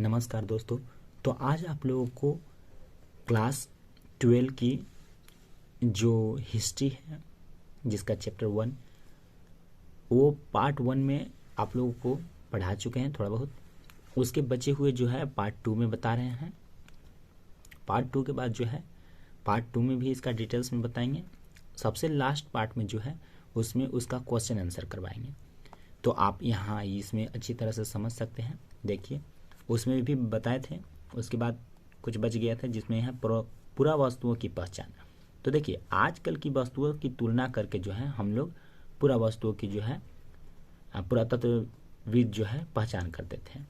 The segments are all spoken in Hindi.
नमस्कार दोस्तों। तो आज आप लोगों को क्लास 12 की जो हिस्ट्री है जिसका चैप्टर 1 वो पार्ट 1 में आप लोगों को पढ़ा चुके हैं थोड़ा बहुत। उसके बचे हुए जो है पार्ट 2 में बता रहे हैं। पार्ट 2 के बाद जो है पार्ट 2 में भी इसका डिटेल्स में बताएंगे। सबसे लास्ट पार्ट में जो है उसमें उसका क्वेश्चन आंसर करवाएंगे। तो आप यहाँ इसमें अच्छी तरह से समझ सकते हैं। देखिए उसमें भी बताए थे, उसके बाद कुछ बच गया था जिसमें है पूरा वस्तुओं की पहचान। तो देखिए आजकल की वस्तुओं की तुलना करके जो है हम लोग पूरा वस्तुओं की जो है पुरातत्वविद जो है पहचान करते थे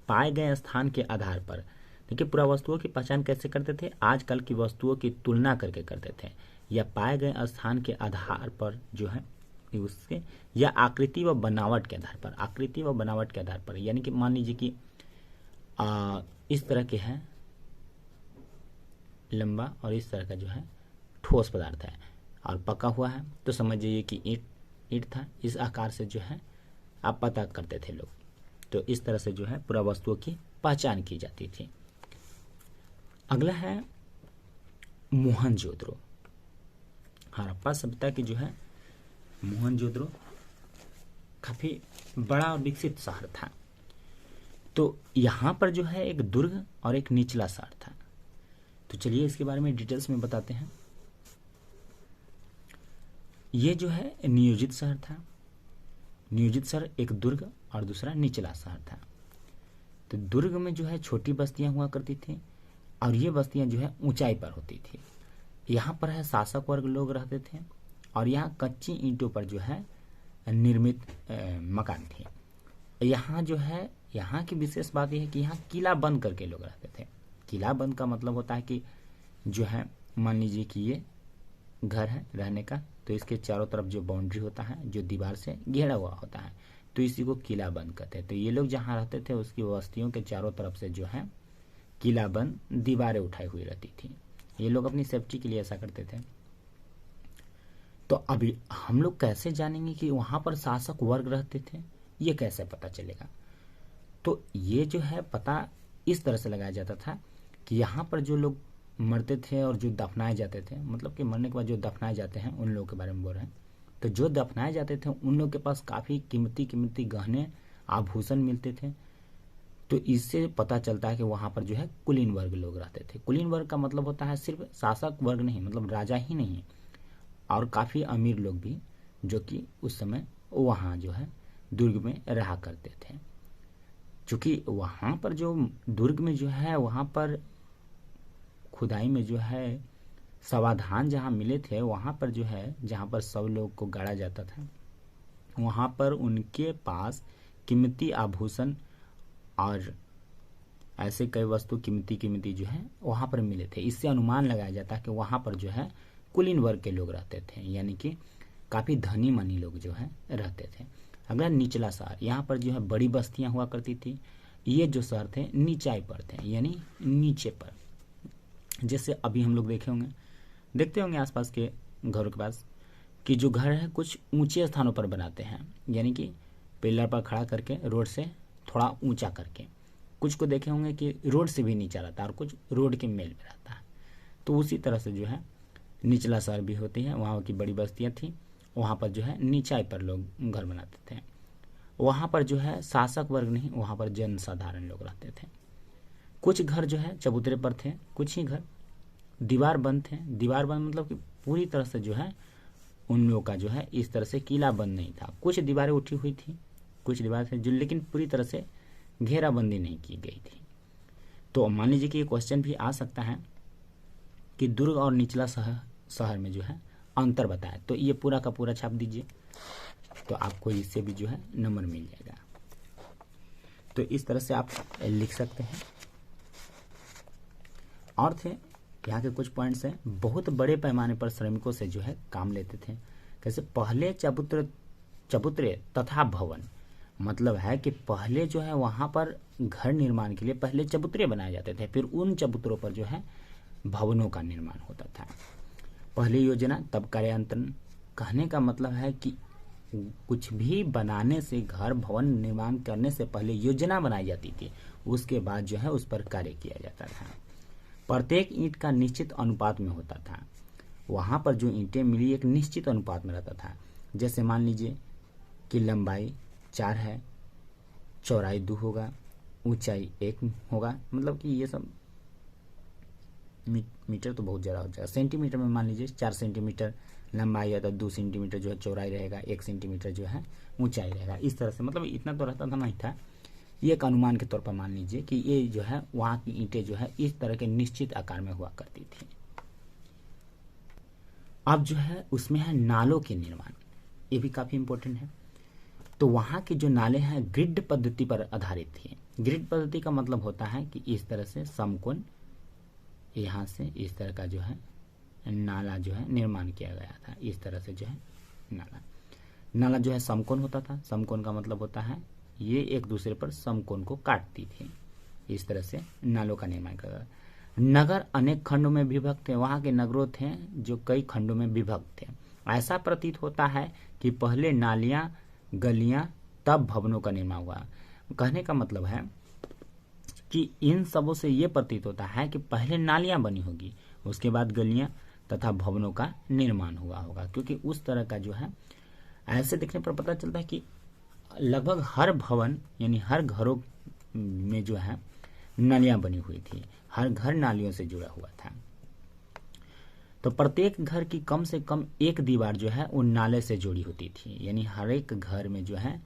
पाए गए स्थान के आधार पर। देखिए पूरा वस्तुओं की पहचान कैसे करते थे, आजकल की वस्तुओं की तुलना करके करते थे या पाए गए स्थान के आधार पर जो है उसके या आकृति व बनावट के आधार पर। आकृति व बनावट के आधार पर यानी कि मान लीजिए कि इस तरह के है लंबा और इस तरह का जो है ठोस पदार्थ है और पका हुआ है, तो समझ जाइए कि ईंट था। इस आकार से जो है आप पता करते थे लोग। तो इस तरह से जो है पूरा वस्तुओं की पहचान की जाती थी। अगला है मोहनजोदड़ो। हड़प्पा सभ्यता की जो है मोहनजोदड़ो काफी बड़ा और विकसित शहर था। तो यहाँ पर जो है एक दुर्ग और एक निचला शहर था। तो चलिए इसके बारे में डिटेल्स में बताते हैं। ये जो है नियोजित शहर था। नियोजित शहर एक दुर्ग और दूसरा निचला शहर था। तो दुर्ग में जो है छोटी बस्तियां हुआ करती थी और ये बस्तियां जो है ऊंचाई पर होती थी। यहाँ पर है शासक वर्ग लोग रहते थे और यहाँ कच्ची ईंटों पर जो है निर्मित मकान थे। यहाँ जो है यहाँ की विशेष बात यह है कि यहाँ किला बंद करके लोग रहते थे। किला बंद का मतलब होता है कि जो है मान लीजिए कि ये घर है रहने का, तो इसके चारों तरफ जो बाउंड्री होता है जो दीवार से घेरा हुआ होता है, तो इसी को किला बंद कहते हैं। तो ये लोग जहाँ रहते थे उसकी बस्तियों के चारों तरफ से जो है किला बंद दीवारें उठाई हुई रहती थी। ये लोग अपनी सेफ्टी के लिए ऐसा करते थे। तो अभी हम लोग कैसे जानेंगे कि वहां पर शासक वर्ग रहते थे, ये कैसे पता चलेगा? तो ये जो है पता इस तरह से लगाया जाता था कि यहाँ पर जो लोग मरते थे और जो दफनाए जाते थे, मतलब कि मरने के बाद जो दफनाए जाते हैं उन लोगों के बारे में बोल रहे हैं। तो जो दफनाए जाते थे उन लोगों के पास काफ़ी कीमती कीमती गहने आभूषण मिलते थे। तो इससे पता चलता है कि वहाँ पर जो है कुलीन वर्ग लोग रहते थे। कुलीन वर्ग का मतलब होता है सिर्फ शासक वर्ग नहीं, मतलब राजा ही नहीं, और काफ़ी अमीर लोग भी जो कि उस समय वहाँ जो है दुर्ग में रहा करते थे। क्योंकि वहाँ पर जो दुर्ग में जो है वहाँ पर खुदाई में जो है समाधान जहाँ मिले थे, वहाँ पर जो है जहाँ पर सब लोग को गाड़ा जाता था वहाँ पर उनके पास कीमती आभूषण और ऐसे कई वस्तु कीमती कीमती जो है वहाँ पर मिले थे। इससे अनुमान लगाया जाता है कि वहाँ पर जो है कुलीन वर्ग के लोग रहते थे, यानी कि काफ़ी धनी मनी लोग जो है रहते थे। अगला निचला शहर, यहाँ पर जो है बड़ी बस्तियाँ हुआ करती थी। ये जो शहर थे नीचाई पर थे, यानी नीचे पर। जैसे अभी हम लोग देखते होंगे आसपास के घरों के पास कि जो घर है कुछ ऊंचे स्थानों पर बनाते हैं, यानी कि पिलर पर खड़ा करके रोड से थोड़ा ऊंचा करके। कुछ को देखे होंगे कि रोड से भी नीचा रहता है और कुछ रोड के मेल में रहता है। तो उसी तरह से जो है निचला शहर भी होती है। वहाँ की बड़ी बस्तियाँ थी, वहाँ पर जो है नीचाई पर लोग घर बनाते थे। वहाँ पर जो है शासक वर्ग नहीं, वहाँ पर जनसाधारण लोग रहते थे। कुछ घर जो है चबूतरे पर थे, कुछ ही घर दीवार बंद थे। दीवार बंद मतलब कि पूरी तरह से जो है उन लोगों का जो है इस तरह से किला बंद नहीं था। कुछ दीवारें उठी हुई थी, कुछ दीवार थे जो लेकिन पूरी तरह से घेराबंदी नहीं की गई थी। तो मान लीजिए कि ये क्वेश्चन भी आ सकता है कि दुर्ग और निचला शहर में जो है अंतर बताए, तो ये पूरा का पूरा छाप दीजिए, तो आपको इससे भी जो है नंबर मिल जाएगा। तो इस तरह से आप लिख सकते हैं। और थे यहाँ के कुछ पॉइंट्स हैं। बहुत बड़े पैमाने पर श्रमिकों से जो है काम लेते थे। कैसे? पहले चबूतरे तथा भवन, मतलब है कि पहले जो है वहाँ पर घर निर्माण के लिए पहले चबूतरे बनाए जाते थे, फिर उन चबूतरों पर जो है भवनों का निर्माण होता था। पहली योजना तब कार्यान्वयन, कहने का मतलब है कि कुछ भी बनाने से, घर भवन निर्माण करने से पहले योजना बनाई जाती थी, उसके बाद जो है उस पर कार्य किया जाता था। प्रत्येक ईंट का निश्चित अनुपात में होता था। वहां पर जो ईंटें मिली एक निश्चित अनुपात में रहता था। जैसे मान लीजिए कि लंबाई 4 है, चौड़ाई 2 होगा, ऊंचाई 1 होगा, मतलब कि ये सब मीटर तो बहुत ज़्यादा हो जाएगा, सेंटीमीटर में मान लीजिए 4 सेंटीमीटर लंबाई है तो 2 सेंटीमीटर जो है चौड़ाई रहेगा, 1 सेंटीमीटर जो है ऊंचाई रहेगा। इस तरह से मतलब इतना तो रहता था नहीं था, ये एक अनुमान के तौर पर मान लीजिए कि ये जो है वहाँ की ईंटें जो है इस तरह के निश्चित आकार में हुआ करती थी। अब जो है उसमें है नालों के निर्माण, ये भी काफ़ी इंपॉर्टेंट है। तो वहाँ के जो नाले हैं ग्रिड पद्धति पर आधारित थे। ग्रिड पद्धति का मतलब होता है कि इस तरह से समकोण, यहाँ से इस तरह का जो है नाला जो है निर्माण किया गया था। इस तरह से जो है नाला जो है समकोण होता था। समकोण का मतलब होता है ये एक दूसरे पर समकोण को काटती थी। इस तरह से नालों का निर्माण किया गया। नगर अनेक खंडों में विभक्त थे। वहाँ के नगरों थे जो कई खंडों में विभक्त थे। ऐसा प्रतीत होता है कि पहले नालियां, गलियां, तब भवनों का निर्माण हुआ। कहने का मतलब है कि इन सबों से ये प्रतीत होता है कि पहले नालियां बनी होगी, उसके बाद गलियां तथा भवनों का निर्माण हुआ होगा। क्योंकि उस तरह का जो है ऐसे देखने पर पता चलता है कि लगभग हर भवन यानी हर घरों में जो है नालियां बनी हुई थी। हर घर नालियों से जुड़ा हुआ था। तो प्रत्येक घर की कम से कम एक दीवार जो है उन नाले से जुड़ी होती थी। यानी हर एक घर में जो है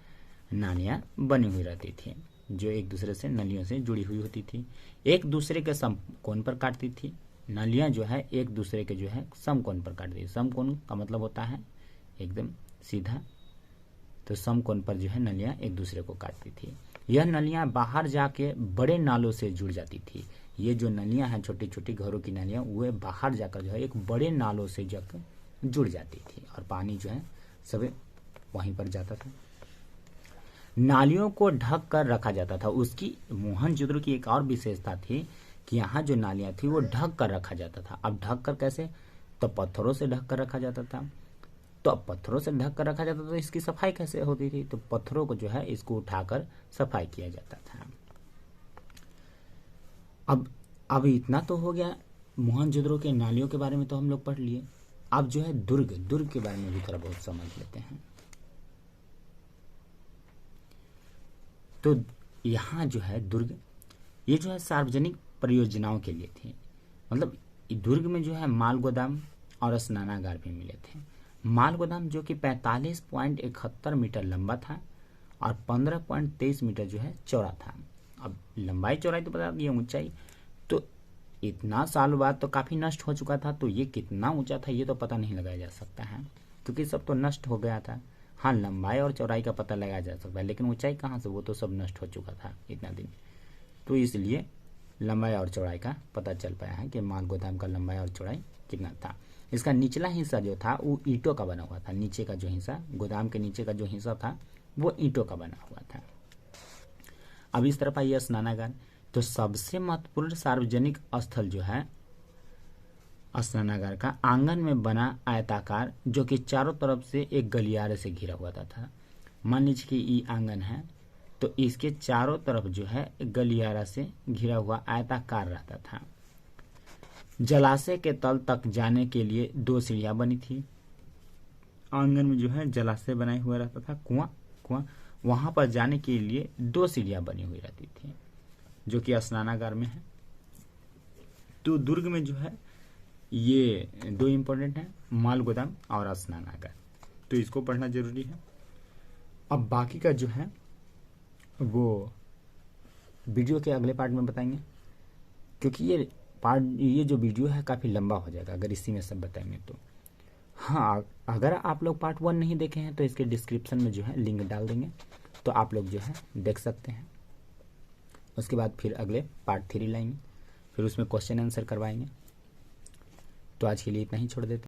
नालियां बनी हुई रहती थी जो एक दूसरे से नलियों से जुड़ी हुई होती थी। एक दूसरे के समकोण पर काटती थी। नलियां जो है एक दूसरे के जो है समकोण पर काटती थी। समकोण का मतलब होता है एकदम सीधा, तो समकोण पर जो है नलियां एक दूसरे को काटती थी। यह नलियां बाहर जाके बड़े नालों से जुड़ जाती थी। ये जो नलियां हैं छोटी छोटी घरों की नलियां, वो बाहर जाकर जो है एक बड़े नालों से जाकर जुड़ जाती थी और पानी जो है सब वहीं पर जाता था। नालियों को ढक कर रखा जाता था। उसकी मोहनजोदड़ो की एक और विशेषता थी कि यहाँ जो नालियां थी वो ढक कर रखा जाता था। अब ढक कर कैसे? तो पत्थरों से ढक कर रखा जाता था। तो अब पत्थरों से ढक कर रखा जाता था तो इसकी सफाई कैसे होती थी? तो पत्थरों को जो है इसको उठाकर सफाई किया जाता था। अब इतना तो हो गया मोहनजोदड़ो के नालियों के बारे में तो हम लोग पढ़ लिए। अब जो है दुर्ग के बारे में भी थोड़ा बहुत समझ लेते हैं। तो यहाँ जो है दुर्ग, ये जो है सार्वजनिक परियोजनाओं के लिए थी। मतलब दुर्ग में जो है माल गोदाम और स्नानागार भी मिले थे। माल गोदाम जो कि 45.71 मीटर लंबा था और 15.23 मीटर जो है चौड़ा था। अब लंबाई चौड़ाई तो बता दिए, ऊंचाई तो इतना साल बाद तो काफ़ी नष्ट हो चुका था, तो ये कितना ऊंचा था ये तो पता नहीं लगाया जा सकता है क्योंकि सब तो नष्ट हो गया था। हाँ, लंबाई और चौड़ाई का पता लगाया जा सकता है लेकिन ऊंचाई कहाँ से, वो तो सब नष्ट हो चुका था इतना दिन। तो इसलिए लंबाई और चौड़ाई का पता चल पाया है कि माल गोदाम का लंबाई और चौड़ाई कितना था। इसका निचला हिस्सा जो था वो ईंटों का बना हुआ था। नीचे का जो हिस्सा, गोदाम के नीचे का जो हिस्सा था वो ईंटों का बना हुआ था। अब इस तरफ आइए स्नानागार। तो सबसे महत्वपूर्ण सार्वजनिक स्थल जो है स्नानागार का आंगन में बना आयताकार, जो कि चारों तरफ से एक गलियारे से घिरा हुआ था। मान लीजिए कि ये आंगन है तो इसके चारों तरफ जो है गलियारा से घिरा हुआ आयताकार रहता था। जलाशय के तल तक जाने के लिए 2 सीढ़ियां बनी थी। आंगन में जो है जलाशय बनाए हुआ रहता था, कुआं, वहां पर जाने के लिए 2 सीढ़ियां बनी हुई रहती थी जो कि स्नानागार में है। तो दुर्ग में जो है ये 2 इंपॉर्टेंट है, माल गोदाम और स्नानागार, तो इसको पढ़ना जरूरी है। अब बाकी का जो है वो वीडियो के अगले पार्ट में बताएंगे क्योंकि ये जो वीडियो है काफ़ी लंबा हो जाएगा अगर इसी में सब बताएंगे तो। हाँ, अगर आप लोग पार्ट 1 नहीं देखे हैं तो इसके डिस्क्रिप्शन में जो है लिंक डाल देंगे तो आप लोग जो है देख सकते हैं। उसके बाद फिर अगले पार्ट 3 लाएंगे, फिर उसमें क्वेश्चन आंसर करवाएंगे। तो आज के लिए इतना ही छोड़ देते हैं।